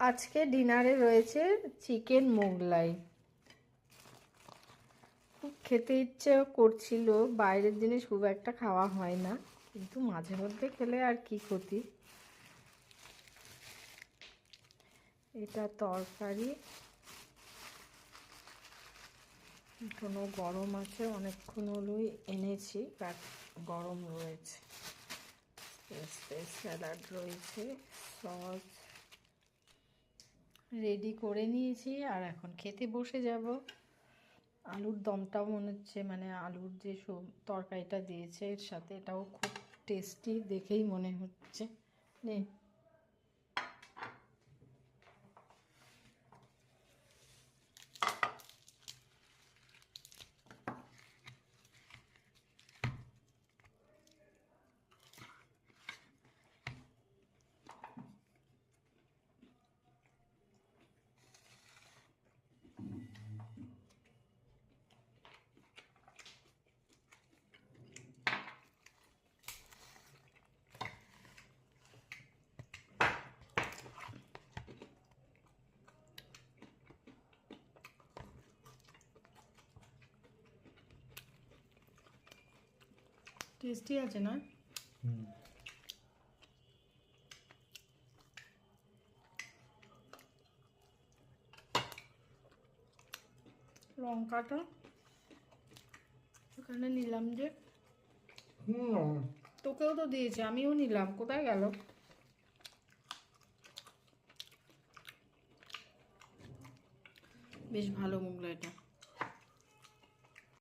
আজকে ডিনারে রয়েছে চিকেন মোগলাই। খুব খেতে ইচ্ছে করছিল, বাইরের জিনিস খুব একটা খাওয়া হয় না, কিন্তু মাঝে মধ্যে খেলে আর কি ক্ষতি। এটা তরকারি, এখনো গরম আছে, অনেকক্ষণ হলোই এনেছি, বাট গরম রয়েছে। স্যালাড রয়েছে, সস রেডি করে নিয়েছি, আর এখন খেতে বসে যাব। আলুর দমটাও মনে হচ্ছে, মানে আলুর যে সব তরকারিটা দিয়েছে এর সাথে, এটাও খুব টেস্টি দেখেই মনে হচ্ছে। নে, টেস্টি আছে না? লঙ্কাটা ওখানে নিলাম যে, তোকেও তো দিয়েছে, আমিও নিলাম, কোথায় গেল? বেশ ভালো মোগলাইটা।